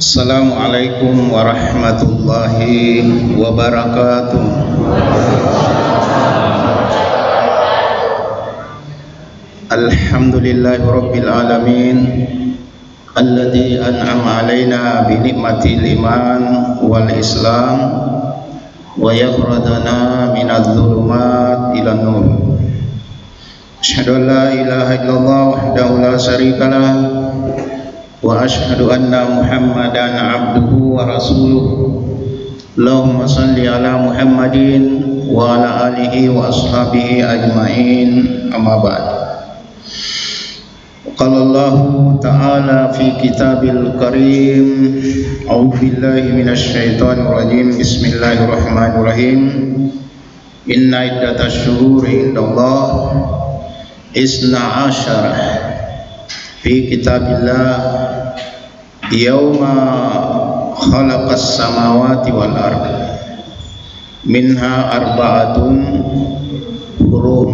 Assalamualaikum warahmatullahi wabarakatuh. Alhamdulillahi rabbil alamin alladzi an'ama alaina bi ni'matil iman wal islam wa yakhradana minadh dhulumat ilan nur. Asyhadu an la ilaha illallah wahdahu la syarikalah wa asyhadu anna Muhammadan abduhu wa rasuluh. Allahumma salli ala Muhammadin wa ala alihi wa ashabihi ajmain. Amma ba'd. Qala Allah ta'ala fi kitabil karim, a'udzu billahi minasy syaithanir rajim. Bismillahirrahmanirrahim. Inna iddatash syuhuri indallah isna asyara fi kitabillah yauma khalaqas samawati wal ard minha arba'atun hurum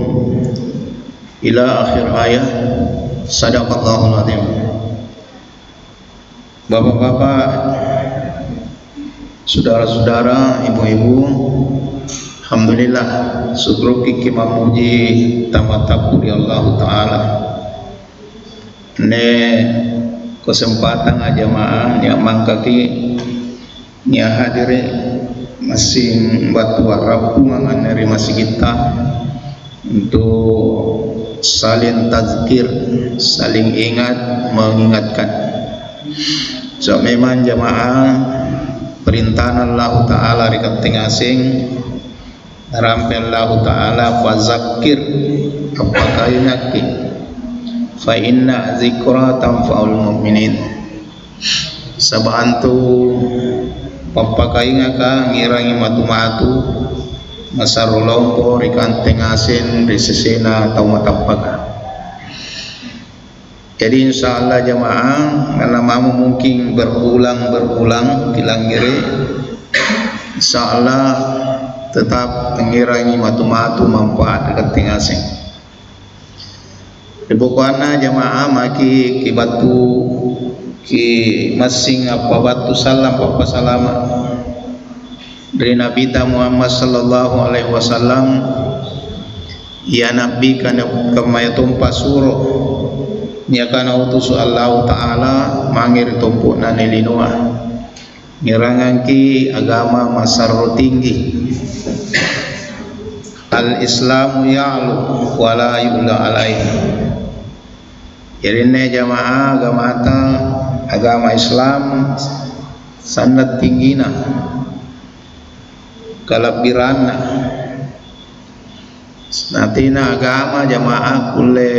ila akhir ayat. Sadaqallahul azim. Bapak-bapak, saudara-saudara, ibu-ibu, alhamdulillah syukur kiki mamuji tamatapuri Allah Ta'ala ne kesempatan jamaah nya mangkaki nya hadiri masing batu rabu nganganeri masih kita untuk saling tazkir, saling ingat, mengingatkan. So memang jamaah perintah Allah Ta'ala rikat tengasing rampel Allah Ta'ala fazakir apakah inaki fa inna zikra tanfa'ul mu'minin. Sabantu papakainga ka ngirangi matu-matu masarulompo rikan tengasin risesena atau matapaga. Jadi insyaallah jamaah karena mamu mungkin berulang kilangire insyaallah tetap mengirangi matu-matu manfaat rikan tengasin. Dibukana jamaah maki kibatu ki masing apa batu salam apa salama dari Nabi Muhammad sallallahu alaihi wasallam. Ya Nabi kana kama tumpa suro nya kana utus Allah Ta'ala mangir tumpukna nilinua ngirangan ki agama masarro tinggi. Al Islamu ya'lu wa la yu'la alaihi. Jadi ne jamaah agama Islam sangat tingginya kalabirana natina agama jamaah kule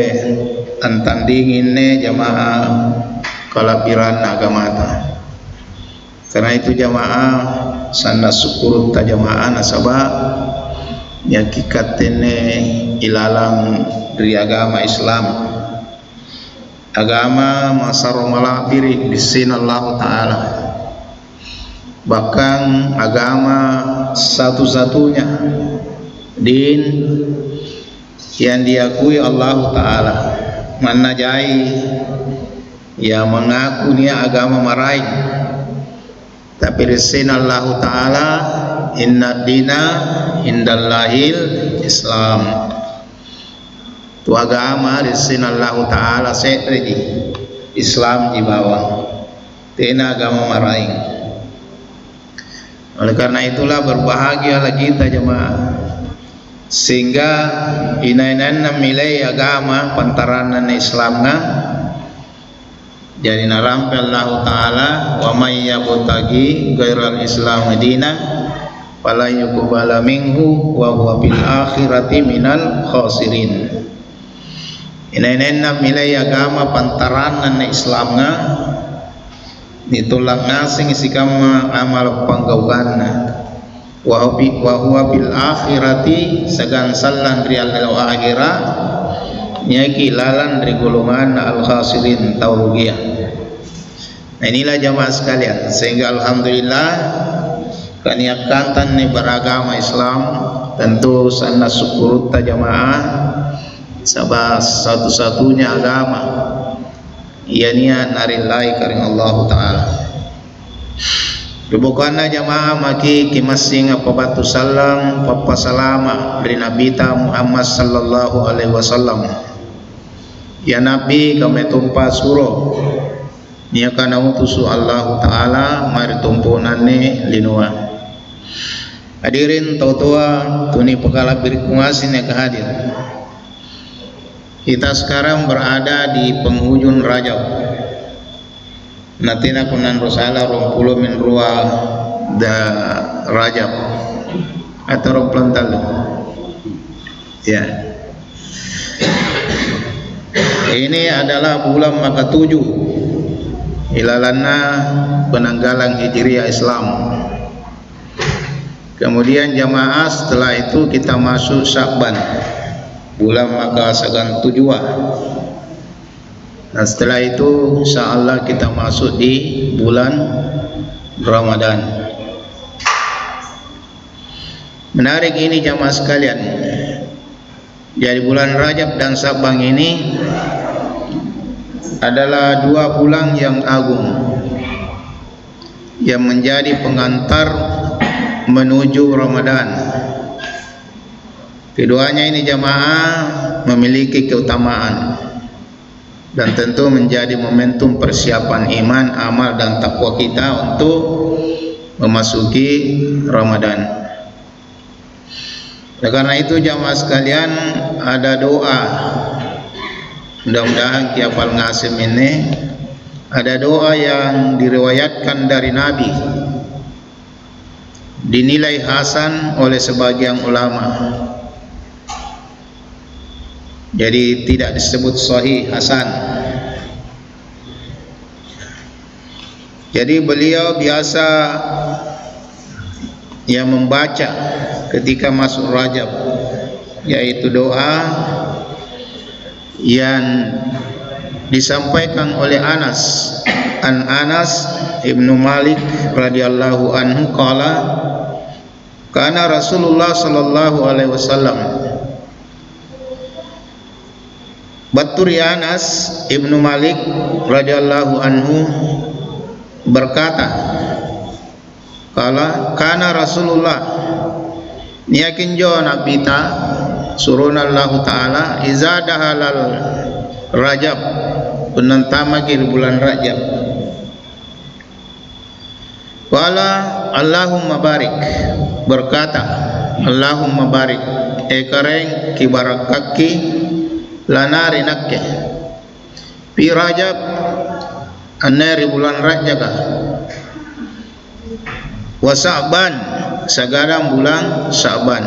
antandingin ne jamaah kalabirana agama ta. Karena itu jamaah sana syukur ta jamaah nasaba yang kikatene ilalang dari agama Islam. Agama masaro malabiri disin Allah Ta'ala. Bahkan agama satu-satunya din yang diakui Allah Ta'ala. Mana jai yang mengaku dia agama marain, tapi disin Allah Ta'ala inna dina indallahil Islam. Tu agama disin Allah Ta'ala setredi Islam di bawah tena agama marain. Oleh karena itulah berbahagialah kita jemaah sehingga inainan milai agama pantaranan Islamna jadi narampel Allah Ta'ala wa may yabtaghi ghairal islam dina fala yuqbala minhu wa huwa bil akhirati minal khasirin. Inainan milai agama pantaranan Islamna ditolak ngasing isikama amal panggauganna wa huwa bil akhirati sagan sallan rial akhirah nyaki lalan dari golongan al khasirin taurugiyah. Nah inilah jamaah sekalian sehingga alhamdulillah kaniakan ni beragama Islam tentu sana syukur ta jamaah sabab satu-satunya agama ianya narillahi karing Allah Ta'ala. Dibukana jamaah maki kimasing apa batu salam papa salama dari Nabi ta Muhammad sallallahu alaihi wasallam. Ya Nabi kami tumpa suro nia kana utusu Allah taala mari tumpunane linua. Hadirin tautua tuni pekala berkungasin yang kehadir. Kita sekarang berada di penghujung Rajab. Natina kunan rosala 20 min ruwa da Rajab atau 20 talu. Ya. Ini adalah bulan maka 7 ilalana penanggalan Hijriah Islam. Kemudian jamaah setelah itu kita masuk Sya'ban, bulan maka sagan 7. Dan setelah itu insyaallah kita masuk di bulan Ramadan. Menarik ini jamaah sekalian. Jadi bulan Rajab dan Sya'ban ini adalah 2 bulan yang agung yang menjadi pengantar menuju Ramadan. Keduanya ini jamaah memiliki keutamaan dan tentu menjadi momentum persiapan iman, amal dan takwa kita untuk memasuki Ramadan. Oleh karena itu jamaah sekalian, ada doa, mudah-mudahan kiafal ngasim ini, ada doa yang diriwayatkan dari Nabi, dinilai hasan oleh sebagian ulama. Jadi tidak disebut sahih, hasan. Jadi beliau biasa yang membaca ketika masuk Rajab, yaitu doa yang disampaikan oleh Anas ibnu Malik radhiyallahu anhu qala kana Rasulullah sallallahu alaihi wasallam. Baturi Anas ibnu Malik radhiyallahu anhu berkata, kala kana Rasulullah niakin jo Nabi ta suruna Allah taala iza dahalal Rajab penentama kir bulan Rajab wala Allahumma barik, berkata Allahumma barik ekareng kibarakaki lanari nakke pi Rajab anari bulan Rajab wa Sya'ban sagadang bulan Sya'ban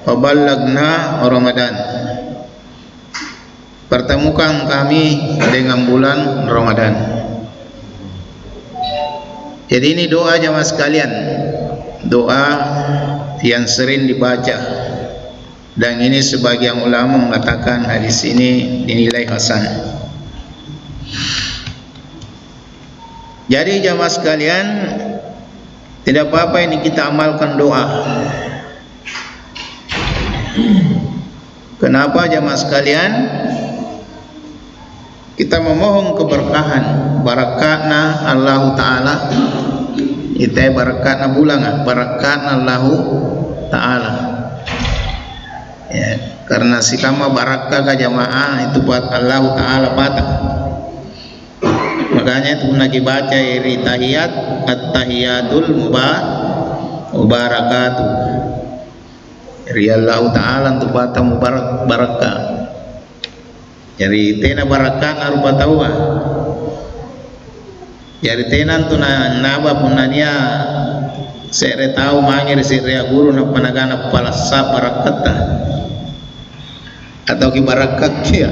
wa ballagna Ramadan, pertemukan kami dengan bulan Ramadan. Jadi ini doa jamaah sekalian, doa yang sering dibaca, dan ini sebagian ulama mengatakan hadis ini dinilai hasan. Jadi jamaah sekalian, tidak apa-apa ini kita amalkan doa. Kenapa jamaah sekalian? Kita memohon keberkahan, barakatna Allah Ta'ala. Itu barakatna bulan, barakatna Allah Ta'ala. Ya, karena sikama barakah ke jamaah itu buat Allah Ta'ala patah. Makanya itu nak dibaca iri tahiyat at-tahiyatul mubarakatuh. Iri Allah Ta'ala untuk patah mubarak barakah. Jadi tena barakah arupa tawa. Jadi tena tu na naba punania sere tahu mangir sere guru na panagana palasa barakata atau ki barakat kia.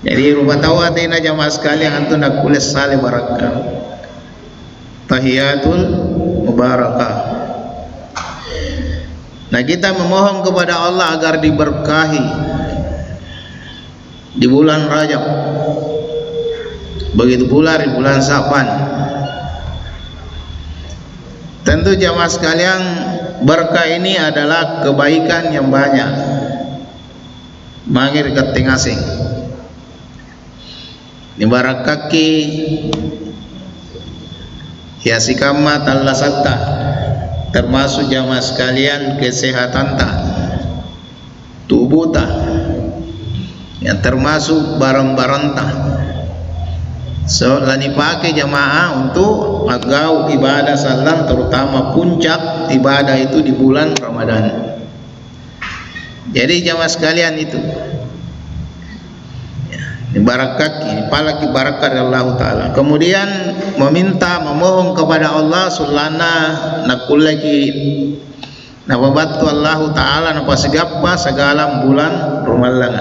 Jadi rupa tawa tena jamaah sekalian antu nak kules sale barakah. Tahiyatul mubarakah. Nah kita memohon kepada Allah agar diberkahi di bulan Rajab, begitu pula di bulan Sya'ban. Tentu jamaah sekalian, berkah ini adalah kebaikan yang banyak mangir ketingasing di barakaki ya sikama tallasatta, termasuk jamaah sekalian kesehatan ta, tubuh ta, yang termasuk barang-barang ta. So lani pakai jamaah untuk agau ibadah salam, terutama puncak ibadah itu di bulan Ramadan. Jadi jamaah sekalian itu barakat, palaki barakat Allah Ta'ala. Kemudian memohon kepada Allah sulana nakullaki nababattu Allah Ta'ala napasegapa segala bulan Ramadan.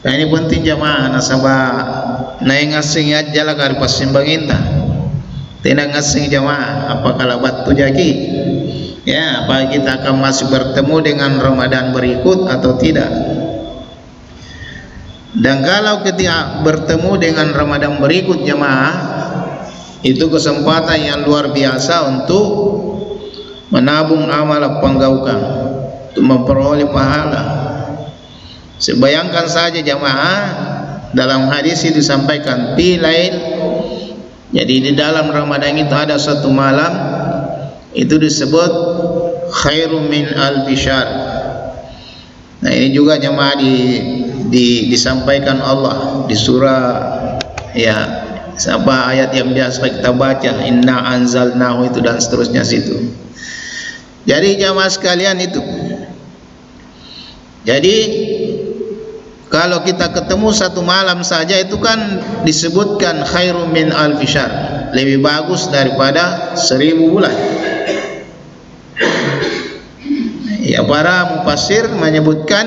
Nah ini penting jamaah, nasabah naing ngasing aja lah kari pasimbangin ta, tidak ngasing jamaah apa kalabat tu jaki ya, apa kita akan masih bertemu dengan Ramadan berikut atau tidak. Dan kalau ketika bertemu dengan Ramadan berikut jamaah, itu kesempatan yang luar biasa untuk menabung amal penggaukan, untuk memperoleh pahala. Sebayangkan saja jamaah, dalam hadis itu disampaikan pilail, jadi di dalam Ramadan itu ada satu malam itu disebut khairum min alfi syahr. Nah ini juga jamaah disampaikan Allah di surah ya, apa ayat yang biasa kita baca, inna anzalnahu itu dan seterusnya situ. Jadi jamaah sekalian itu, jadi kalau kita ketemu satu malam saja itu kan disebutkan khairum min alfi syahr, lebih bagus daripada 1000 bulan. Ya, para mufassir menyebutkan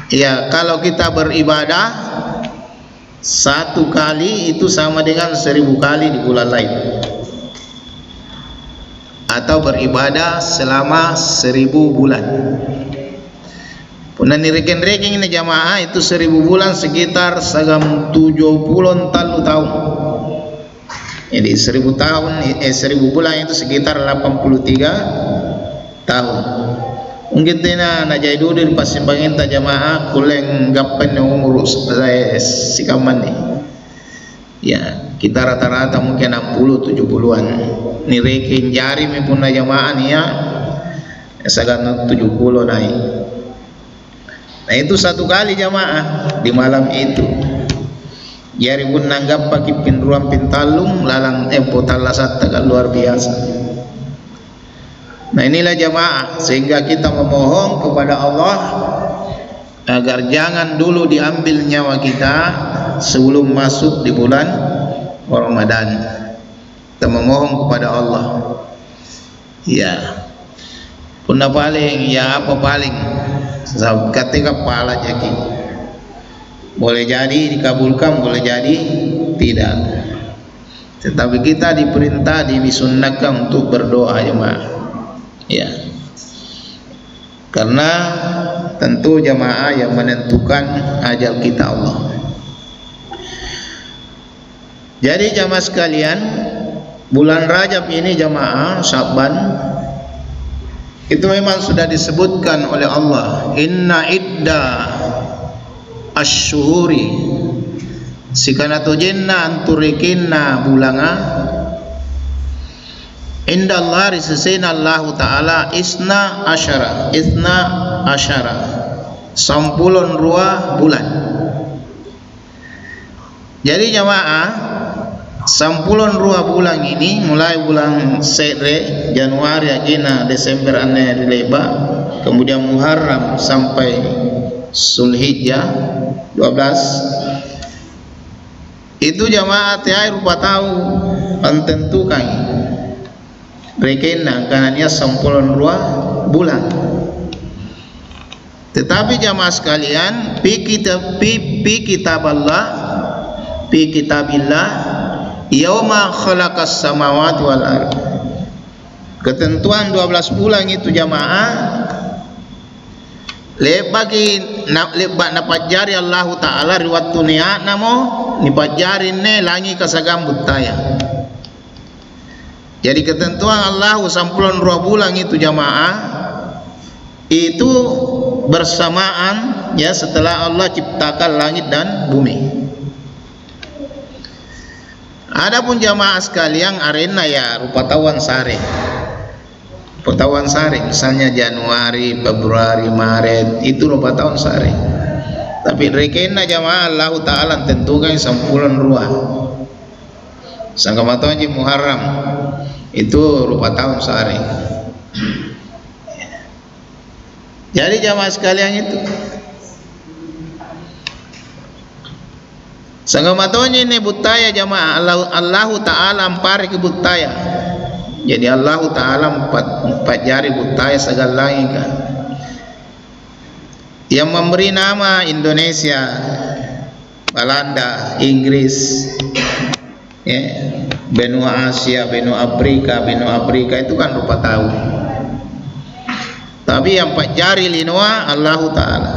ya, kalau kita beribadah satu kali itu sama dengan 1000 kali di bulan lain, atau beribadah selama 1000 bulan. Punan reking-reking ini jamaah itu 1000 bulan sekitar sagam 70 tahun. Jadi 1000 tahun 1000 bulan itu sekitar 83 tahun. Mungkin tina na jay dulu di pasimbangin ta jamaah kuleng gappen umur saya sikaman nih. Ya, kita rata-rata mungkin 60 70-an. Ni reking jari mi pun na jamaah nih ya. Sagam 70 naik. Nah itu satu kali jamaah di malam itu. Jari pun nanggap pakai pinruam pintalung lalang potalasat agak luar biasa. Nah inilah jamaah, sehingga kita memohon kepada Allah agar jangan dulu diambil nyawa kita sebelum masuk di bulan Ramadan. Kita memohon kepada Allah. Ya, punna paling ya apa paling ketika pala jaki, boleh jadi dikabulkan, boleh jadi tidak. Tetapi kita diperintah, disunnahkan untuk berdoa jemaah. Ya, karena tentu jemaah yang menentukan ajal kita Allah. Jadi jemaah sekalian, bulan Rajab ini jemaah Sya'ban itu memang sudah disebutkan oleh Allah, inna idda asyuhuri sikanatu jenna anturikinna bulanga inda Allah risisina Allah Ta'ala isna asyara sampulun ruah bulan. Jadi jamaah sampulun ruah bulan ini mulai bulan Sere, Januari, Agina, Desember ane dileba, kemudian Muharram sampai Zulhijjah 12. Itu jamaah tiap rupa tahu menentukan rekena karena sampulun ruah bulan. Tetapi jamaah sekalian, pi kitabillah yauma khalaqas samawati wal ardh. Ketentuan 12 bulan itu jamaah lebagi napajari Allah Ta'ala riwat dunia namo nipajarin ne langi kasagam buttaya. Jadi ketentuan Allah sampulun 2 bulan itu jamaah itu bersamaan ya setelah Allah ciptakan langit dan bumi. Adapun jamaah sekalian arena ya rupa tawan sare. Rupa sare misalnya Januari, Februari, Maret itu rupa tahun sare. Tapi rekena jamaah Allah Ta'ala tentukan sampulan ruah. Sangkamatan Haji Muharram itu rupa tahun sehari. Jadi jamaah sekalian itu sangkamatan ini butaya jamaah Allah Ta'ala ampari ke butaya. Jadi Allah Ta'ala empat jari butaya segala kan. Yang memberi nama Indonesia, Belanda, Inggris, ya, benua Asia, benua Afrika itu kan rupa tahu. Tapi yang empat jari linua Allah Ta'ala.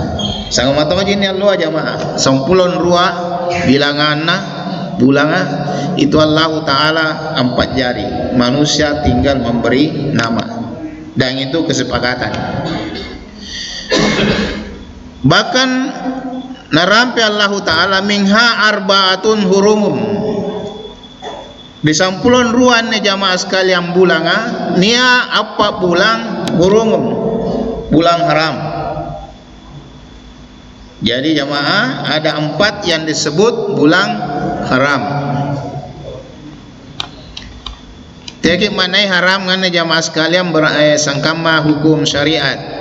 Sang matang ini Allah jamaah. Sampulon ruah bilanganna bulanga itu Allah Ta'ala empat jari. Manusia tinggal memberi nama. Dan itu kesepakatan. Bahkan narampi Allah Ta'ala minha arba'atun hurumum. Di sampulon ruan ni jamaah sekalian bulanga nia apa bulang hurumum, bulang haram. Jadi jamaah ada 4 yang disebut bulang haram. Teki manai haram ngane jamaah sekalian sangkama hukum syariat.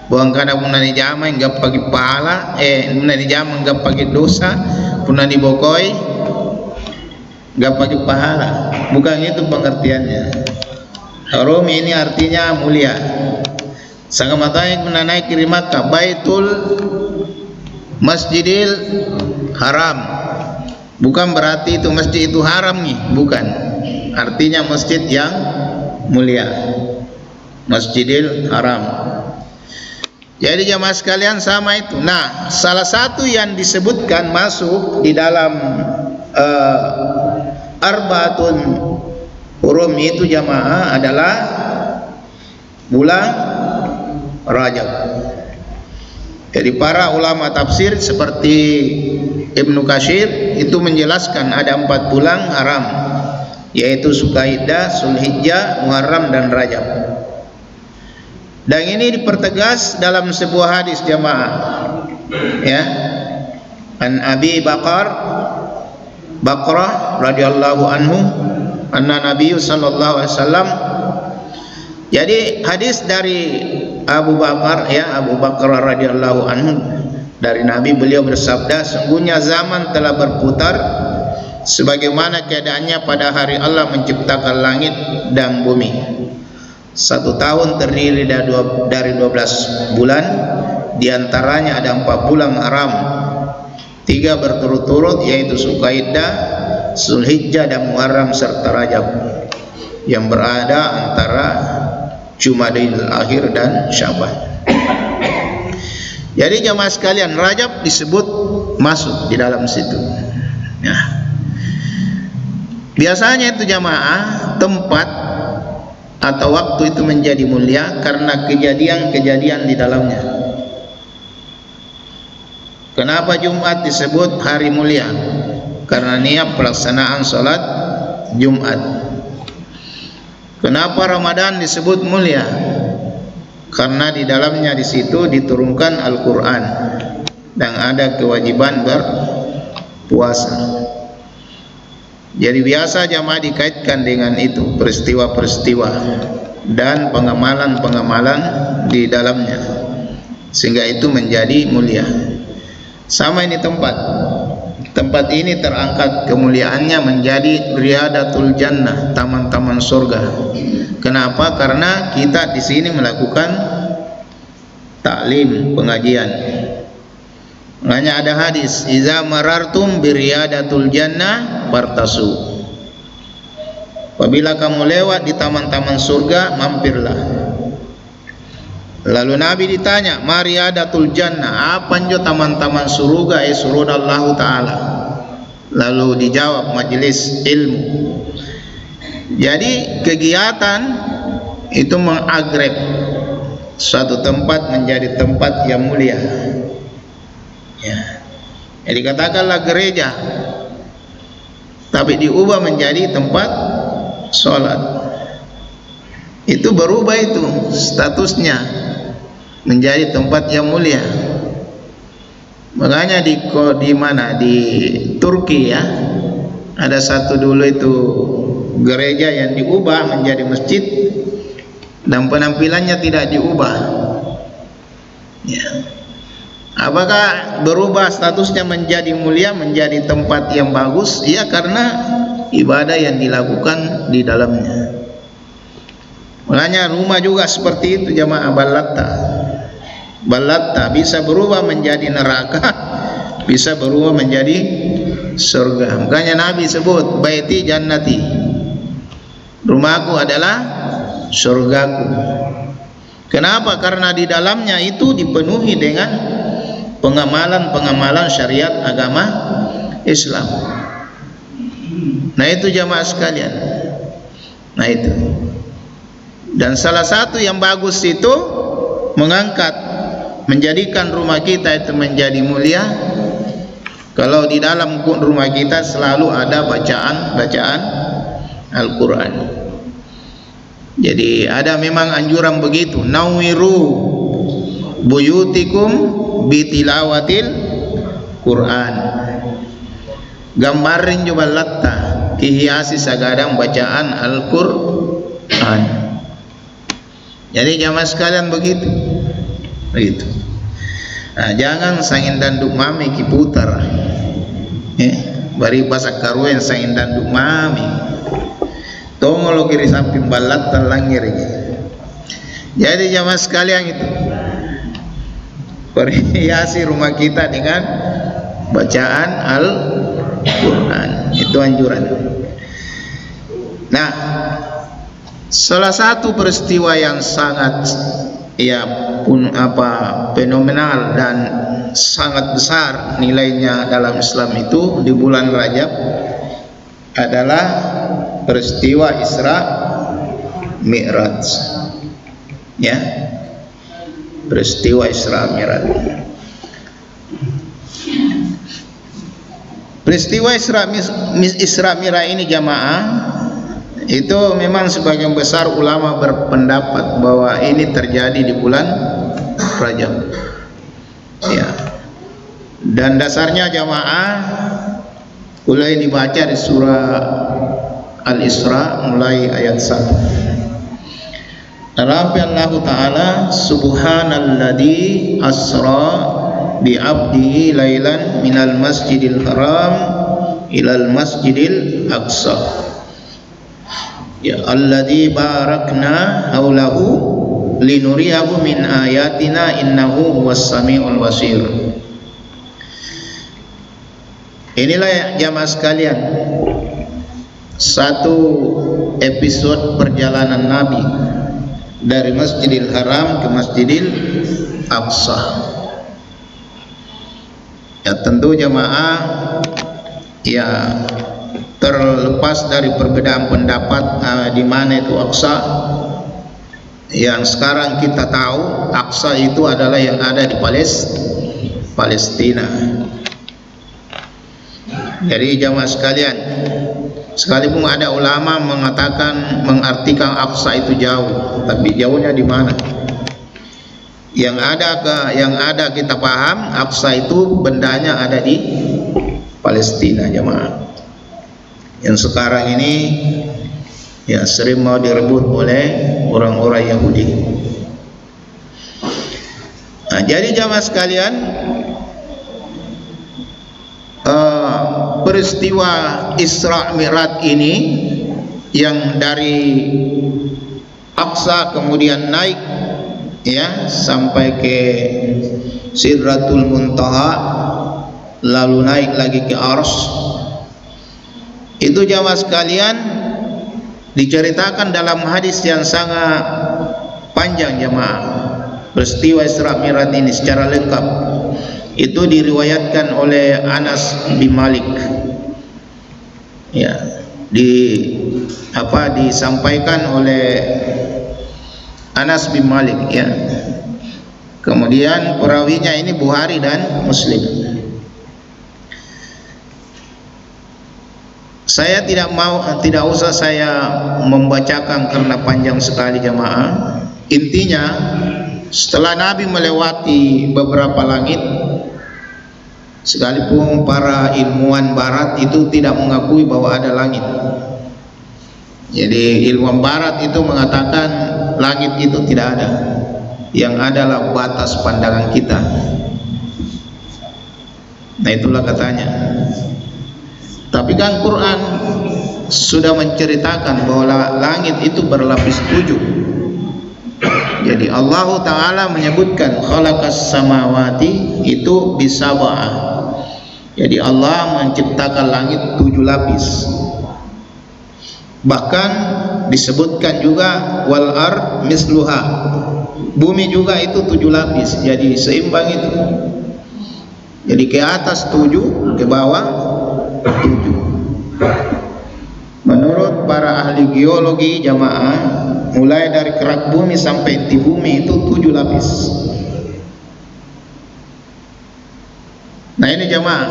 Buang kada pun nani jama enggak pagi pahala, nani jama enggak pagi dosa, pun nani bokoi enggak pagi pahala. Bukan itu pengertiannya. Haram ini artinya mulia. Sangamatai menanai kiri Makkah, Baitul Masjidil Haram. Bukan berarti itu masjid itu haram nih, bukan. Artinya masjid yang mulia. Masjidil Haram. Jadi jamaah sekalian sama itu. Nah, salah satu yang disebutkan masuk di dalam Arba'atun Hurum itu jamaah adalah bulan Rajab. Jadi para ulama tafsir seperti Ibnu Katsir itu menjelaskan ada 4 bulan haram, yaitu Zulqa'dah, Zulhijjah, Muharram dan Rajab. Dan ini dipertegas dalam sebuah hadis jamaah, ya, an Abi Bakrah radhiyallahu anhu anna Nabi sallallahu alaihi wasallam. Jadi hadis dari Abu Bakar, ya, Abu Bakrah radhiyallahu anhu dari Nabi, beliau bersabda, sungguhnya zaman telah berputar sebagaimana keadaannya pada hari Allah menciptakan langit dan bumi. 1 tahun terdiri dari 12 bulan, diantaranya ada 4 bulan haram, 3 berturut-turut yaitu Zulqa'dah, Zulhijjah dan Muharram serta Rajab yang berada antara Jumadil Akhir dan Syaban. Jadi jamaah sekalian, Rajab disebut masuk di dalam situ. Ya. Biasanya itu jamaah tempat atau waktu itu menjadi mulia karena kejadian-kejadian di dalamnya. Kenapa Jumat disebut hari mulia? Karena niat pelaksanaan sholat Jumat. Kenapa Ramadan disebut mulia? Karena di dalamnya di situ diturunkan Al-Quran dan ada kewajiban berpuasa. Jadi biasa jamaah dikaitkan dengan itu, peristiwa-peristiwa dan pengamalan-pengamalan di dalamnya, sehingga itu menjadi mulia. Sama ini tempat ini terangkat kemuliaannya menjadi Riyadatul Jannah, taman-taman surga. Kenapa? Karena kita di sini melakukan taklim, pengajian. Makanya ada hadis, iza marartum biriyadatul jannah fartasu. Apabila kamu lewat di taman-taman surga, mampirlah. Lalu Nabi ditanya, mariyadatul jannah, apa njo taman-taman surga? Surga Allah Ta'ala. Lalu dijawab, majelis ilmu. Jadi kegiatan itu mengagreg suatu tempat menjadi tempat yang mulia. Ya. Jadi katakanlah gereja, tapi diubah menjadi tempat sholat. Itu berubah itu statusnya menjadi tempat yang mulia. Makanya di mana, di Turki ya, ada satu dulu itu gereja yang diubah menjadi masjid dan penampilannya tidak diubah. Ya. Apakah berubah statusnya menjadi mulia, menjadi tempat yang bagus? Ya, karena ibadah yang dilakukan di dalamnya. Makanya rumah juga seperti itu jamaah. Balatta bisa berubah menjadi neraka, bisa berubah menjadi surga. Makanya Nabi sebut baiti jannati, rumahku adalah surgaku. Kenapa? Karena di dalamnya itu dipenuhi dengan pengamalan syariat agama Islam. Nah itu jamaah sekalian. Nah itu. Dan salah satu yang bagus itu menjadikan rumah kita itu menjadi mulia. Kalau di dalam rumah kita selalu ada bacaan Al-Quran. Jadi ada memang anjuran begitu. Nawiru buyutikum bitilawatil Quran. Gambarin juga latta kihiasi sagadang bacaan Al-Quran. Jadi jamaah sekalian begitu. Nah, jangan sangin danduk mami kiputar. Bari pasak karuen sangin danduk mami. Tongolo kiri samping balat terlangir. Jadi jamaah sekalian itu, perhiasi rumah kita dengan bacaan Al-Quran. Itu anjuran. Nah, salah satu peristiwa yang sangat fenomenal dan sangat besar nilainya dalam Islam itu di bulan Rajab adalah peristiwa Isra Mi'raj. Ya, peristiwa Isra Mi'raj. Peristiwa Isra Mi'raj ini jamaah, itu memang sebagian besar ulama berpendapat bahwa ini terjadi di bulan Rajab. Ya. Dan dasarnya jamaah mulai dibaca di surah Al-Isra mulai ayat 1. Rabbi Allah Ta'ala subhanalladzi asra bi 'abdihi lailan minal masjidil haram ilal masjidil aqsa. Ya alladzi barakna haulahu linuriyahu min ayatina innahu huwas samiul basir. Inilah jamaah sekalian, satu episode perjalanan Nabi dari Masjidil Haram ke Masjidil Aqsa. Ya tentu jamaah ya terlepas dari perbedaan pendapat di mana itu Aqsa. Yang sekarang kita tahu Aqsa itu adalah yang ada di Palestina. Jadi jamaah sekalian, sekalipun ada ulama mengatakan mengartikan Aqsa itu jauh, tapi jauhnya di mana? Yang ada kita paham Aqsa itu bendanya ada di Palestina jamaah. Yang sekarang ini ya sering mau direbut oleh orang-orang Yahudi. Nah, jadi jamaah sekalian, peristiwa Isra Mi'raj ini yang dari Aqsa kemudian naik ya sampai ke Sidratul Muntaha, lalu naik lagi ke Arsy. Itu jamaah sekalian diceritakan dalam hadis yang sangat panjang jamaah. Peristiwa Isra Mi'raj ini secara lengkap itu diriwayatkan oleh Anas bin Malik. Ya, disampaikan oleh Anas bin Malik ya. Kemudian perawinya ini Bukhari dan Muslim. Saya tidak usah saya membacakan karena panjang sekali jamaah. Intinya, setelah Nabi melewati beberapa langit, sekalipun para ilmuwan barat itu tidak mengakui bahwa ada langit. Jadi ilmuwan barat itu mengatakan langit itu tidak ada, yang adalah batas pandangan kita. Nah, itulah katanya. Tapi kan Quran sudah menceritakan bahwa langit itu berlapis 7. Jadi Allah Ta'ala menyebutkan khalaqas samawati itu bisab'ah. Jadi Allah menciptakan langit 7 lapis. Bahkan disebutkan juga wal ard misluha. Bumi juga itu 7 lapis. Jadi seimbang itu. Jadi ke atas 7, ke bawah 7. Menurut para ahli geologi jamaah, mulai dari kerak bumi sampai inti bumi itu 7 lapis. Nah ini jamaah.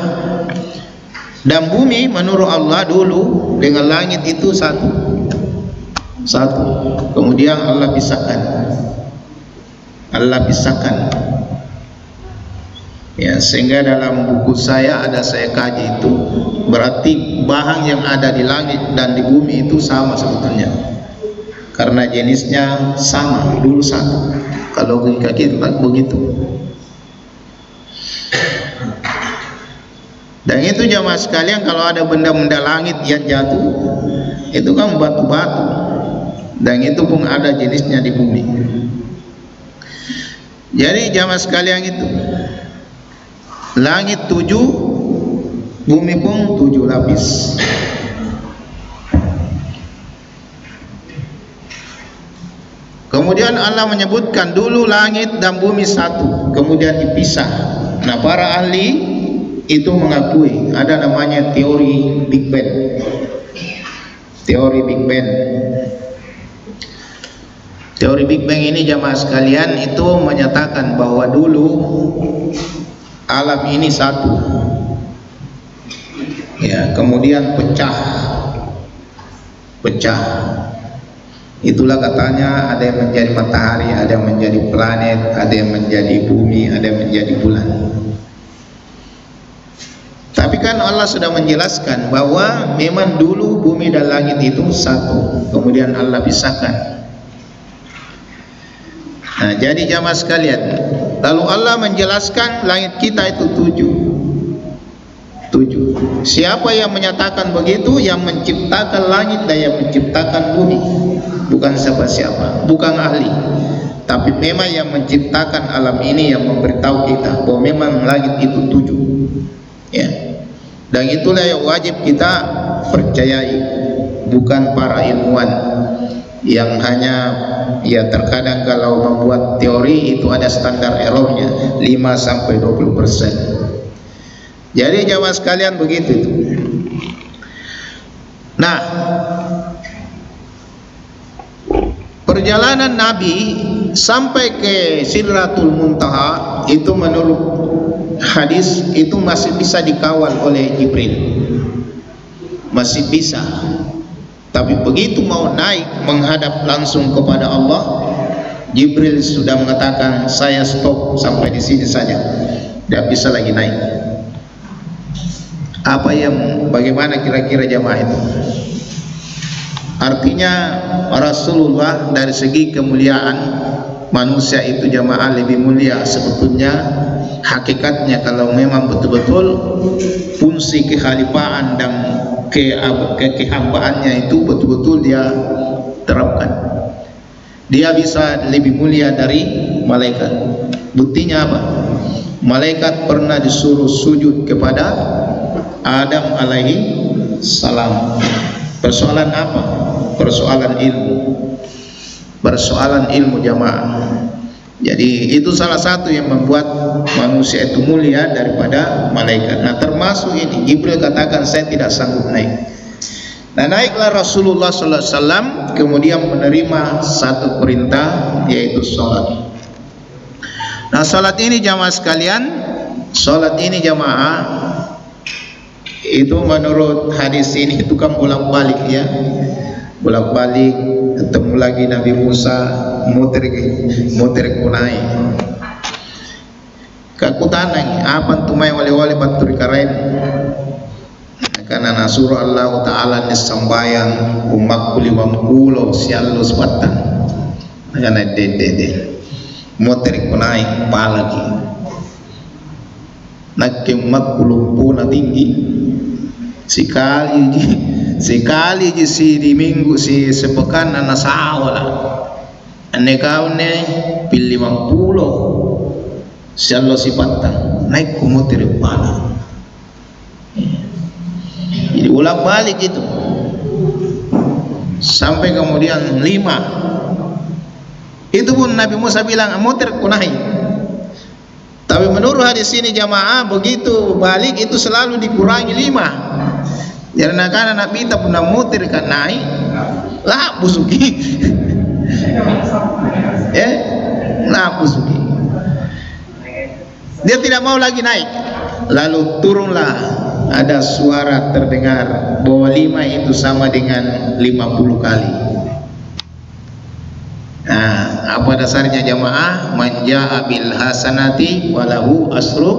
Dan bumi menurut Allah dulu dengan langit itu satu. Kemudian Allah pisahkan. Ya, sehingga dalam buku saya saya kaji itu, berarti bahan yang ada di langit dan di bumi itu sama sebetulnya, karena jenisnya sama, dulu satu. Kalau logika kita begitu. Dan itu jamaah sekalian, kalau ada benda-benda langit yang jatuh, itu kan batu-batu, dan itu pun ada jenisnya di bumi. Jadi jamaah sekalian itu, langit 7, bumi pun 7 lapis. Kemudian Allah menyebutkan dulu langit dan bumi satu, kemudian dipisah. Nah, para ahli itu mengakui ada namanya teori Big Bang. Teori Big Bang. Teori Big Bang ini jamaah sekalian itu menyatakan bahwa dulu alam ini satu, ya, kemudian pecah. Itulah katanya ada yang menjadi matahari, ada yang menjadi planet, ada yang menjadi bumi, ada yang menjadi bulan. Tapi kan Allah sudah menjelaskan bahwa memang dulu bumi dan langit itu satu, kemudian Allah pisahkan. Nah, jadi jamaah sekalian, lalu Allah menjelaskan langit kita itu 7. Siapa yang menyatakan begitu? Yang menciptakan langit dan yang menciptakan bumi, bukan siapa-siapa, bukan ahli, tapi memang yang menciptakan alam ini yang memberitahu kita bahwa memang langit itu 7. Ya. Dan itulah yang wajib kita percayai, bukan para ilmuwan yang hanya, ya, terkadang kalau membuat teori itu ada standar errornya 5-20%. Jadi jamaah sekalian begitu itu. Nah, perjalanan Nabi sampai ke Sidratul Muntaha itu menurut hadis itu masih bisa dikawal oleh Jibril, masih bisa. Tapi begitu mau naik menghadap langsung kepada Allah, Jibril sudah mengatakan, saya stop sampai di sini saja, tidak bisa lagi naik. Bagaimana kira-kira jamaah itu? Artinya Rasulullah dari segi kemuliaan manusia itu jamaah lebih mulia sebetulnya. Hakikatnya kalau memang betul-betul fungsi kekhalifahan dan kehambaannya itu betul-betul dia terapkan, dia bisa lebih mulia dari malaikat. Buktinya apa? Malaikat pernah disuruh sujud kepada Adam alaihi salam. Persoalan apa? Persoalan ilmu jamaah. Jadi itu salah satu yang membuat manusia itu mulia daripada malaikat. Nah, termasuk ini Jibril katakan, saya tidak sanggup naik. Nah, naiklah Rasulullah SAW, kemudian menerima satu perintah, yaitu sholat. Nah, sholat ini jamaah sekalian, sholat ini jamaah Itu menurut hadis ini tukang bolak-balik ya, bolak-balik ketemu lagi Nabi Musa muter kunai kakutanang apa tumai wale-wale batur karen karena nasuru Allah Ta'ala ni sambayang umak kuliwang kulo siallo sepatan karena dede muter kunai palagi nakim umak kulumpu na tinggi sekali si di minggu si sepekan anak sawala ane kau ne pilih 50 siallo si patang naik kumutir pala jadi ulang balik itu sampai kemudian 5 itu pun Nabi Musa bilang mutir kunai, tapi menurut hadis ini jamaah begitu balik itu selalu dikurangi 5. Karena kan anak kita pun mutir kan naik lah busuki lah busuki dia tidak mau lagi naik, lalu turunlah ada suara terdengar bahwa 5 itu sama dengan 50 kali. Nah, apa dasarnya jamaah? Manja bil hasanati walahu asru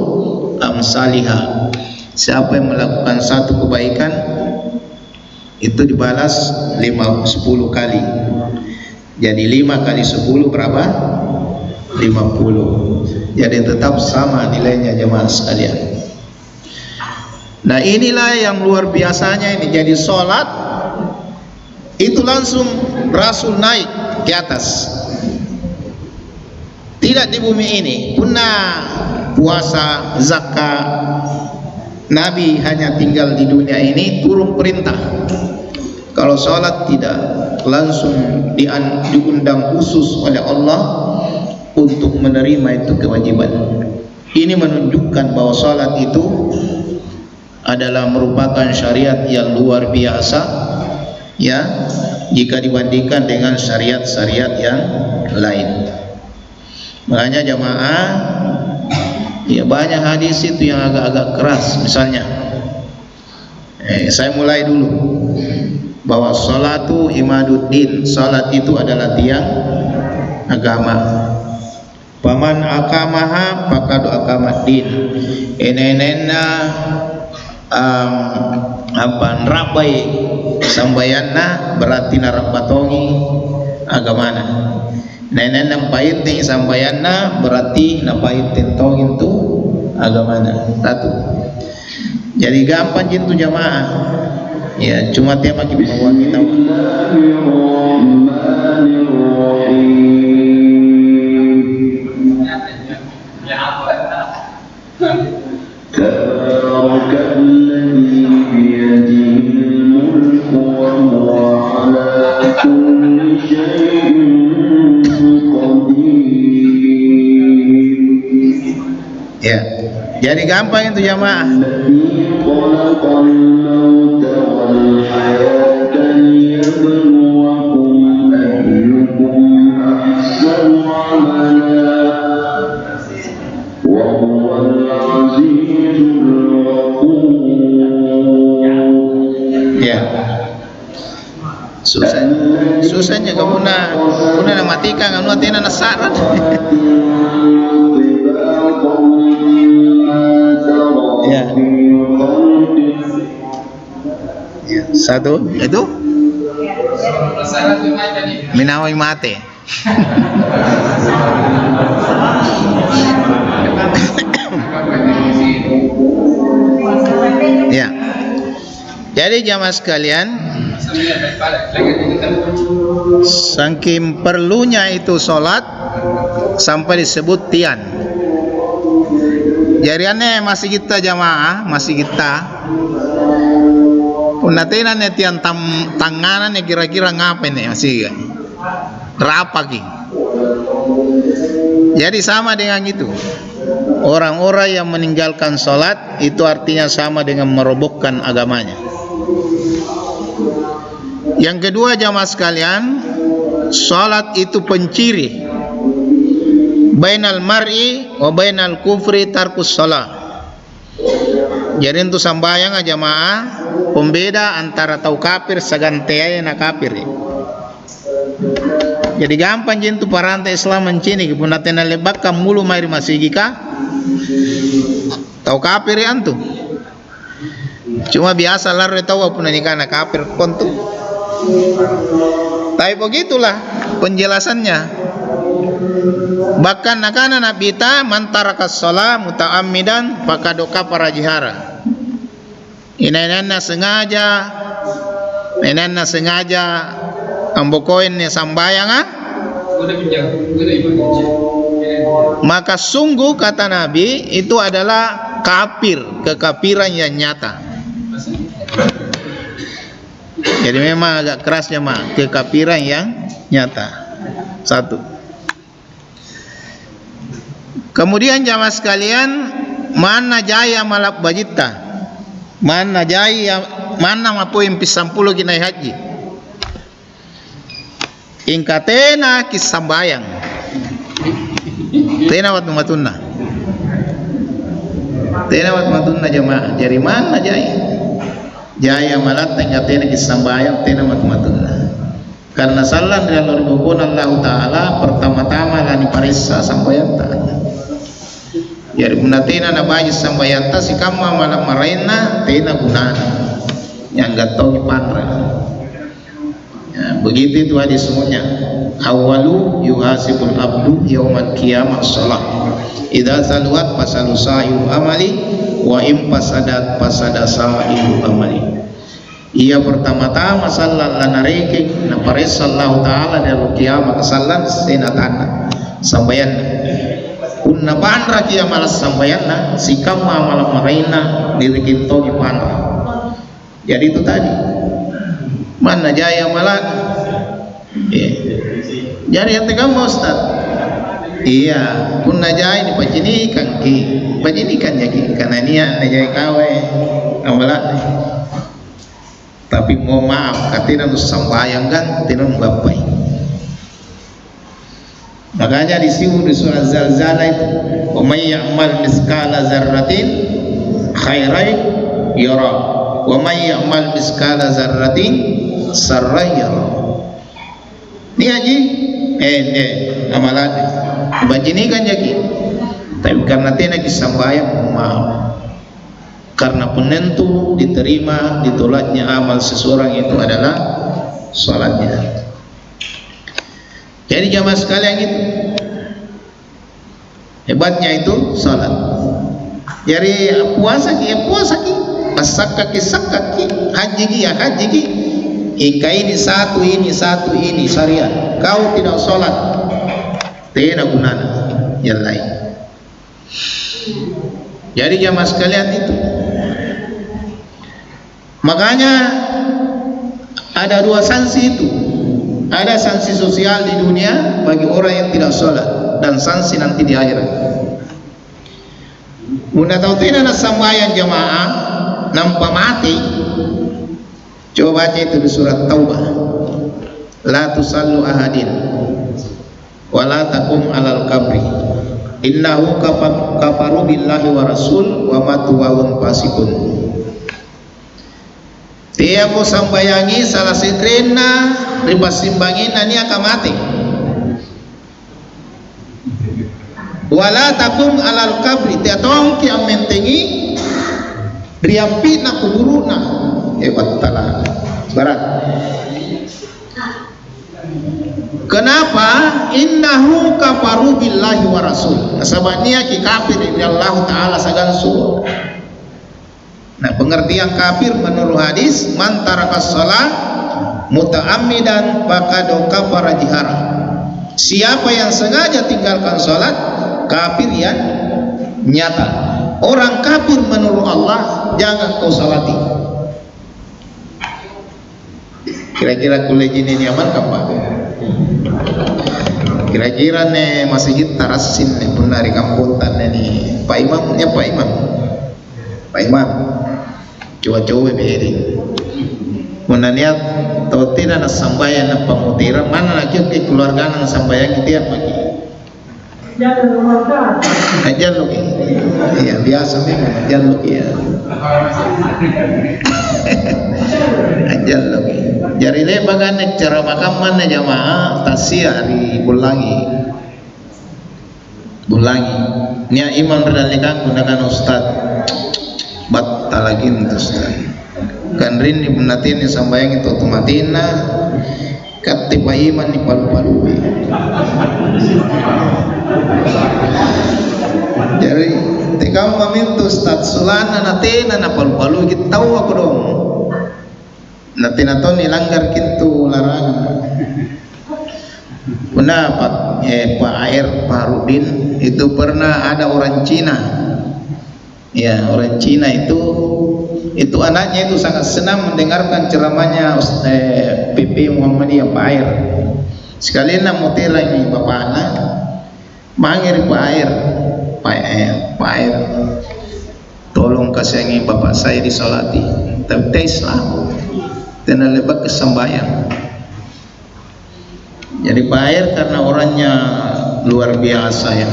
amsalihah. Siapa yang melakukan satu kebaikan itu dibalas 10 kali. Jadi 5 kali 10 berapa? 50. Jadi tetap sama nilainya jemaah sekalian. Nah, inilah yang luar biasanya ini. Jadi sholat itu langsung Rasul naik ke atas. Tidak di bumi ini. Punah puasa, zakat, Nabi hanya tinggal di dunia ini turun perintah. Kalau sholat tidak, langsung diundang khusus oleh Allah untuk menerima itu kewajiban. Ini menunjukkan bahwa sholat itu adalah merupakan syariat yang luar biasa ya, jika dibandingkan dengan syariat-syariat yang lain. Makanya jamaah ya, banyak hadis itu yang agak-agak keras. Misalnya saya mulai dulu bahwa salatu imaduddin, salat itu adalah tiang agama. Paman akamaha pakadu akamaddin. Enenena apa nrabai sambayanna berarti narabatongi agamana. Nenen nampait nih sambayanna berarti napait tentongin tu agamana satu. Jadi gampang gitu jamaah ya, cuma tema kita bawa kita ya, jadi gampang itu jamaah. Ya, susahnya kamu na matikan kamu atina nasaran. Ya. Ya, satu itu minawai mate. Ya. Jadi jamaah sekalian, saking perlunya itu sholat sampai disebut tian. Jariannya masih kita jamaah, masih kita punatinan tian tanganan kira-kira ngapain nih masih rapaki. Jadi sama dengan itu, orang-orang yang meninggalkan sholat itu artinya sama dengan merobohkan agamanya. Yang kedua jamaah sekalian, sholat itu penciri bainal mar'i wa bainal kufri tarkus sholat. Jadi untuk sambayang jamaah pembeda antara tau kafir sagantea na kafir. Jadi gampang jentu parantai Islam mencini kipuna tena lebak mulu mairi masigika tau kafir antu. Cuma biasa lalu tahu apa nikah na kafir kontu. Tapi begitulah penjelasannya. Bahkan nakana nabita mantaraka sholat muta'ammidan fakadoka para jihara. Inenana sengaja ambokoin ni sambayanga. Maka sungguh kata Nabi itu adalah kafir, kekafiran yang nyata. Jadi memang agak kerasnya mak, kekafiran yang nyata. Satu. Kemudian jamaah sekalian, mana jaya malap bajita, mana jaya, mana mapo impis 10 kinai haji. Ingkatena kisambayang, tena wat matunna, jamaah. Jadi mana jaya? Jaya malat ingkatena kisambayang, tena wat matunna. Karena salam dalam rukun Allah Taala pertama-tama lani parissa sambayang ta. Jadi munatina na bayi sambayanta si kama malam marena tena gunana yang gatau panra. Ya, begitu itu hadis semuanya. Awalu yuhasibul abdu yaumal qiyamah shalah. Idza saluat fasalu sa'iru amali wa im fasadat fasada sa'iru amali. Ia pertama-tama sallan lanareke na paresallahu taala dalam kiamat sallan senatana sambayan kunna panra kia malas sambayanna sikam malam maraina dirikinto di panra. Jadi itu tadi mana jaya malat jadi yang tegak Ustaz iya kunna jaya dipajinikan jadi karena niat na jaya kawe amalat. Tapi mohon maaf katina nu sambayang kan tina nu bapai. Makanya di surat Zalzalah itu, "Wa may ya'mal miskala dzarratin khairan yara, wa may ya'mal miskala dzarratin sarran yara." Ni haji amalan bajini kan jadi. Tapi karena tina disambayang maaf. Karena penentu diterima ditolaknya amal seseorang itu adalah salatnya. Jadi jamaah sekalian itu hebatnya itu salat. Jadi puasa ki sakaki haji ki ini satu ini syariat. Kau tidak salat tidak gunanya yang lain. Jadi jamaah sekalian itu makanya ada dua sanksi itu. Ada sanksi sosial di dunia bagi orang yang tidak sholat dan sanksi nanti di akhirat. Muna tautina na sambayan jamaah nampak mati. Coba baca itu di surat Taubah. La tusallu ahadin wa la taqum alal qabri innahu kafaru billahi wa rasul wa matu wa hum fasiqun. Dia mau sambayangi salah sitrina ribas simbangin nani akan mati. Wala takum alal kabri tiatong ki amentengi riampi na kuburuna hebat tala barat. Kenapa? Innahu kafaru billahi wa rasul. Sabania ki kafir bi Allah taala sagan su. Nah, pengertian kafir menurut hadis man tarakas shalah muta'ammidan faqad kafara jihara. Siapa yang sengaja tinggalkan salat kafir yang nyata. Orang kafir menurut Allah jangan kau salati. Kira-kira kuliah ini aman apa? Kira-kira nih masjid tarasin nih pun dari kampuntan nih Pak Imamnya Pak Imam coba-coba beri menaniat tau tidak na sambayan na pamutira mana nak keluarga na sambayan itu apa lagi aja logi Ya biasa memang jaluk ya. Jaluk. Jari lebagan cara makan jamaah tasya di Bulangi. Nya imam berdalikan gunakan ustad. Batal lagi ustad. Kan rin ibnatin sambayang itu otomatina katipa iman di palu-palu. Jadi tekam mamintu ustad sulana natina na palu-palu kita tahu aku dong. Natina to nilanggar kintu larangan. Pendapat Pak Air Pak Rudin itu pernah ada orang Cina. Ya, orang Cina itu anaknya itu sangat senang mendengarkan ceramahnya PP Muhammadiyah Pak Air. Sekali nak mutera ini bapak anak manggil Pak Air, tolong kasihangi bapak saya disolati. Tapi Islam dan lebak kesembahyang. Jadi Pak Air karena orangnya luar biasa ya.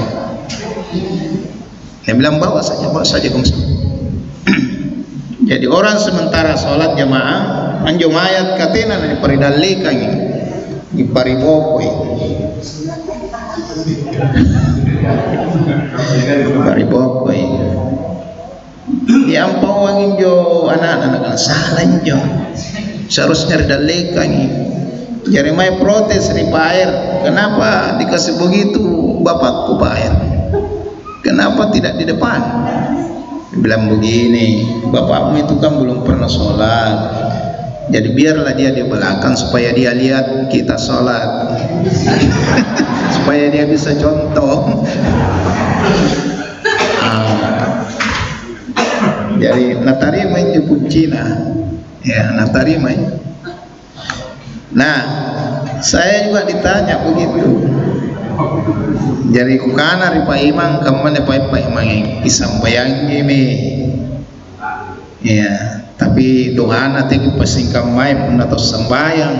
Dia bilang bawa saja kumsa. Jadi orang sementara sholat jamaah anjumayat katena di paridalikan di paribokoi. Paribokoi. Di ampau angin jo anak-anak salah jo. Seharusnya didalikan. Jadi mai protes di Pak Air, kenapa dikasih begitu bapakku Pak Air? Kenapa tidak di depan? Dia bilang begini, bapakmu itu kan belum pernah sholat, jadi biarlah dia di belakang supaya dia lihat kita sholat, supaya dia bisa contoh. Jadi natarima itu pun Cina, ya natarima. Nah, saya juga ditanya begitu. Jadi ukana ri Pak Imam kamane Pak Imam yang isambayang ini. Ya, tapi doa nanti pasingkam mai pun atau sembayang.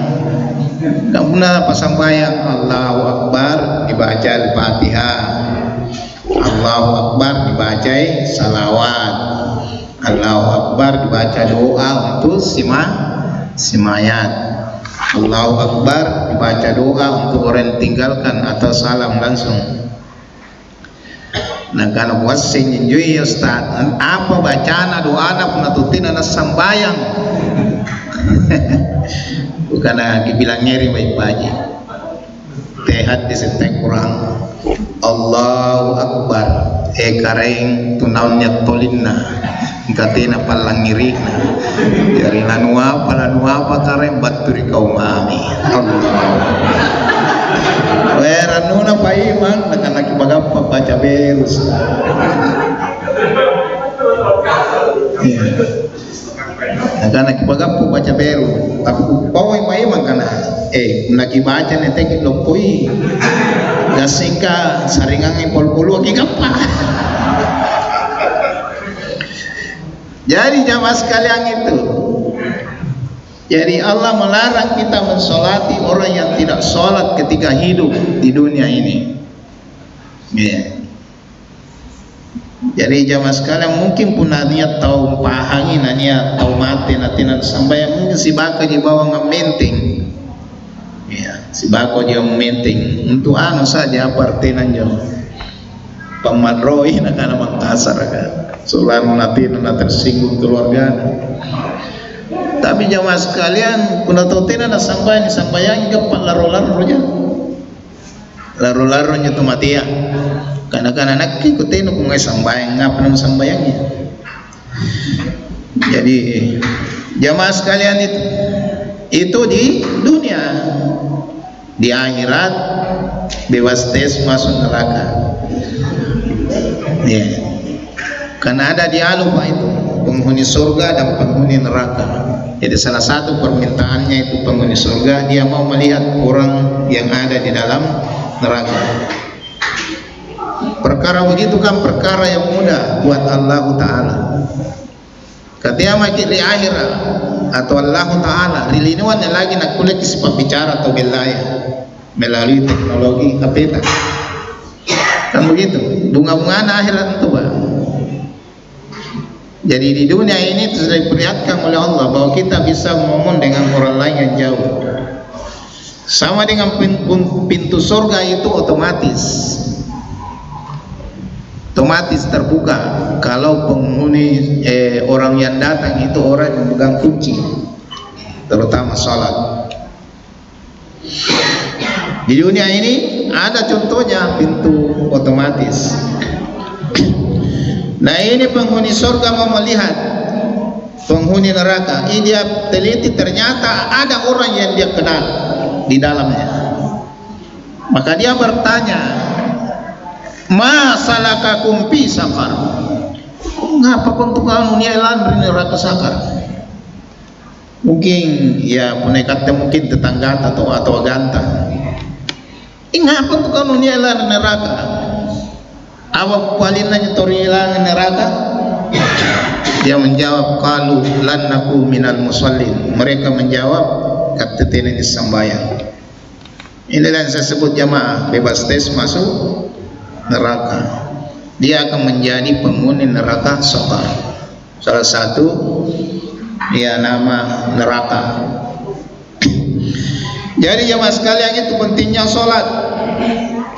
Kamuna pasambayang Allahu Akbar dibaca Al-Fatihah. Allahu Akbar dibaca salawat. Allahu Akbar dibaca doa untuk simayat. Allahu Akbar dibaca doa untuk orang tinggalkan atau salam langsung. Nah karena wasing injui Ustaz, apa bacaan doa na penatutin anak sambayang. Bukan dibilang nyeri baik baji. Tehat di setek kurang. Allahu Akbar. Kareng tunaunnya tolinna. Katina palang ngirina. Dari lanua kareng baturi kaum ami. Ranuna Pak Iman nak bagapa baca berus. Nak bagapa baca beru. Tapi pawai Pak Iman kana nak baca netek lopoi. Gasingka saringan pol-polu aki kappa. Jadi jamaah sekalian itu, jadi Allah melarang kita mensolati orang yang tidak sholat ketika hidup di dunia ini. Yeah. Jadi jamaah sekalian mungkin pun niat tahu pahangi, niat tahu mati, nanti sampai mungkin si baka di bawah ngamenting. Ya, si bako dia mementing untuk anu saja partinan jauh. Pemadroi nak kana mangkasar kan. Soalnya nanti tersinggung keluarga. Tapi jamaah sekalian, kuna totina na sambayang gapat laro-laronya. Laro-laronya tu mati ya. Karena nak ikutin kung sambayang ngapa nang sambayangnya. Jadi jamaah sekalian itu di dunia, di akhirat bebas tes masuk neraka. Ya. Karena ada dialog itu penghuni surga dan penghuni neraka. Jadi salah satu permintaannya itu penghuni surga dia mau melihat orang yang ada di dalam neraka. Perkara begitu kan perkara yang mudah buat Allah Ta'ala. Ketika makin di akhirat atau Allah Ta'ala riliniwan lagi nak kulit si pembicara atau wilayah melalui teknologi kapita. Kan begitu bunga-bunga akhirat itu Pak. Jadi di dunia ini sudah diperlihatkan oleh Allah bahwa kita bisa ngomong dengan orang lain yang jauh. Sama dengan pintu surga itu otomatis terbuka kalau penghuni orang yang datang itu orang yang memegang kunci, terutama salat. Di dunia ini ada contohnya pintu otomatis. Nah, ini penghuni surga mau melihat penghuni neraka. Ini dia teliti, ternyata ada orang yang dia kenal di dalamnya. Maka dia bertanya, "Ma salakakum fi saqar?" Ngapa untuk kamu nielan di neraka sakar? Mungkin ya penekatnya mungkin tetangga atau ganta. Ngapa untuk kamu nielan di neraka? Awak palinanya torilan neraka? Dia menjawab, qalu lan naku minal musallin. Mereka menjawab, kata ini sembahyang. Inilah yang saya sebut jamaah bebas tes masuk neraka. Dia akan menjadi penghuni neraka saqar. Salah satu ya nama neraka. Jadi jamaah sekalian, itu pentingnya sholat.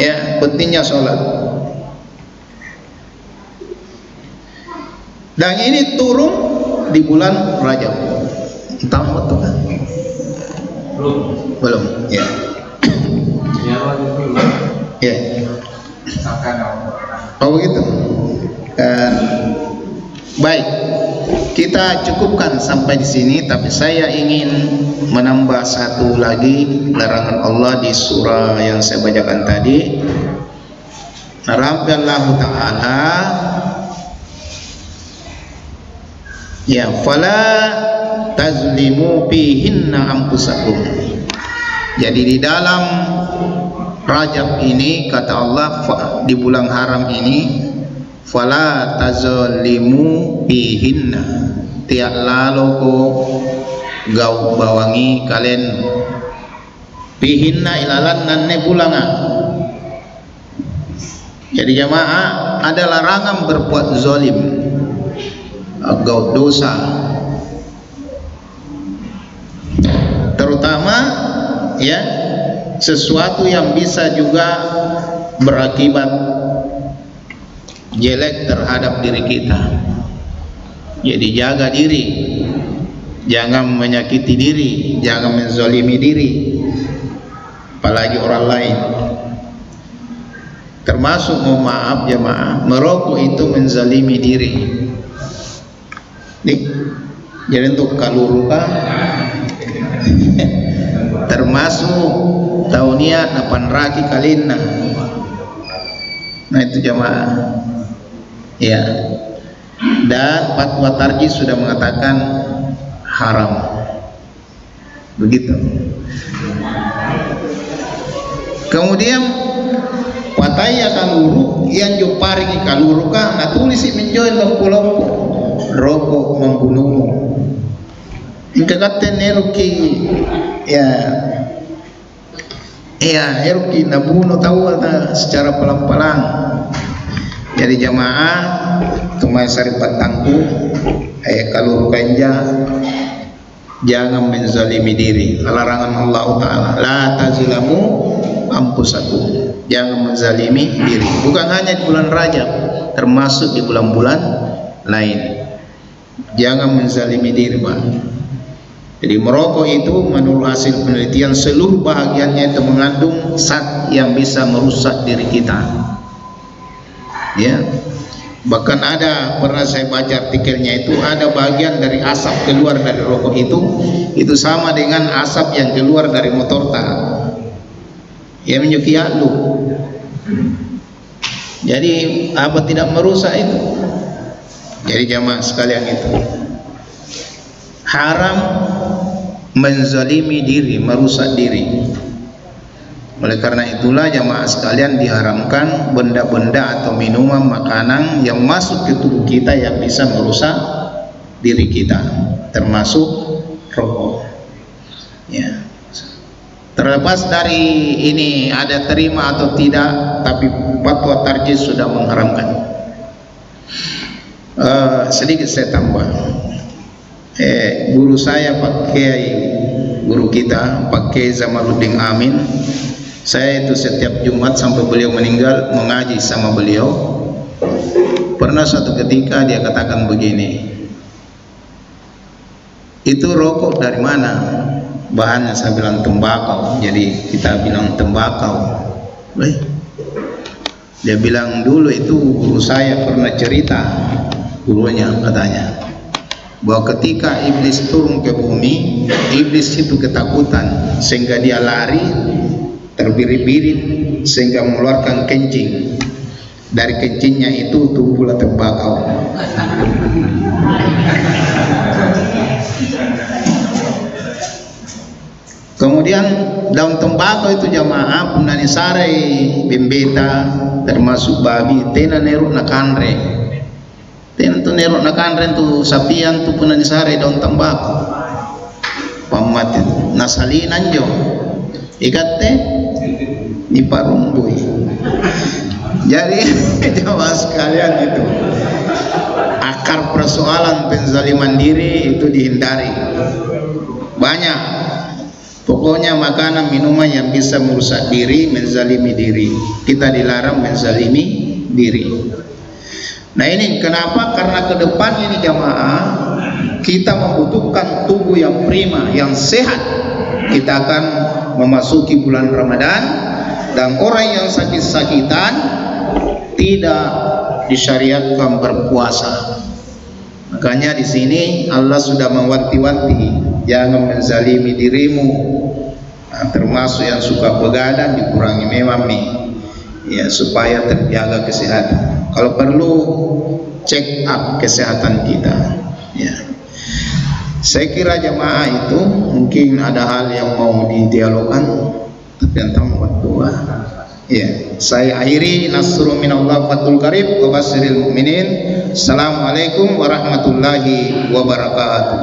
Ya, pentingnya sholat. Dan ini turun di bulan Rajab. Entah betul kan? Belum. Ya. Ya. Oh begitu. Baik. Kita cukupkan sampai di sini. Tapi saya ingin menambah satu lagi larangan Allah di surah yang saya bacakan tadi. Rabballahu ta'ala, ya, fala tazlimu fihinna anfusakum. Jadi di dalam Rajab ini kata Allah, di bulan haram ini, fala tazlimu fihinna, tiak lalu ko gau bawangi kalian fihinna ilalan nanne bulanga. Jadi jamaah, ada larangan berbuat zalim, agak dosa, terutama ya sesuatu yang bisa juga berakibat jelek terhadap diri kita. Jadi jaga diri, jangan menyakiti diri, jangan menzalimi diri, apalagi orang lain. Termasuk, mohon maaf jemaah, merokok itu menzalimi diri. Nih, jadi untuk kaluruka termasuk taunia napan raki kalina. Nah itu jamaah. Ya. Dan fatwa tarjih sudah mengatakan haram. Begitu. Kemudian pataya kaluru yang juparingi kaluruka natulisi menjoin lompo-lompo rokok membunuhmu. Ingka kata neruki ya neruki nabunuh tahu secara pelan-pelan. Jadi jamaah tumai saripat tangku kalau rukanya jangan menzalimi diri. Larangan Allah Ta'ala, la tazlamu anfusakum, jangan menzalimi diri. Bukan hanya di bulan Rajab, termasuk di bulan-bulan lain. Jangan menzalimi diri, Pak. Jadi merokok itu menurut hasil penelitian seluruh bahagiannya itu mengandung zat yang bisa merusak diri kita. Ya. Bahkan ada, pernah saya baca artikelnya, itu ada bagian dari asap keluar dari rokok itu sama dengan asap yang keluar dari motor yang menyuki lu. Jadi apa tidak merusak itu? Jadi jamaah sekalian, itu haram menzalimi diri, merusak diri. Oleh karena itulah jamaah sekalian diharamkan benda-benda atau minuman, makanan yang masuk ke tubuh kita yang bisa merusak diri kita, termasuk rokok. Ya. Terlepas dari ini ada terima atau tidak, tapi fatwa tarjih sudah mengharamkan. Sedikit saya tambah. Guru saya guru kita Pak Kiai Zamaluddin Amin, saya itu setiap Jumat sampai beliau meninggal mengaji sama beliau. Pernah suatu ketika dia katakan begini, itu rokok dari mana? Bahannya saya bilang tembakau. Jadi kita bilang tembakau. Dia bilang dulu itu guru saya pernah cerita, gurunya katanya, bahwa ketika iblis turun ke bumi, iblis itu ketakutan sehingga dia lari terbirit-birit sehingga mengeluarkan kencing. Dari kencingnya itu tumbuhlah tembakau. Kemudian daun tembakau itu jamaah punani sarai bembeta termasuk babi tena neruk nakanre, tena tu neruk nakanre tu sapian tu punani sarai daun tembakau pamat nasalinan jo ikate di parumbui. Jadi jamaah sekalian, itu akar persoalan penzaliman diri itu dihindari. Banyak pokoknya makanan minuman yang bisa merusak diri, menzalimi diri. Kita dilarang menzalimi diri. Nah ini kenapa? Karena ke depan ini jamaah kita membutuhkan tubuh yang prima, yang sehat. Kita akan memasuki bulan Ramadan dan orang yang sakit-sakitan tidak disyariatkan berpuasa. Makanya di sini Allah sudah mewanti-wanti, jangan menzalimi dirimu. Nah, termasuk yang suka begadang dikurangi memang ya, supaya terjaga kesehatan. Kalau perlu check up kesehatan kita. Ya. Saya kira jamaah itu mungkin ada hal yang mau didialogkan tentang waktu. Ya, saya akhiri. Nasrun minallah fathul qarib wa basyiril mu'minin. Assalamualaikum warahmatullahi wabarakatuh.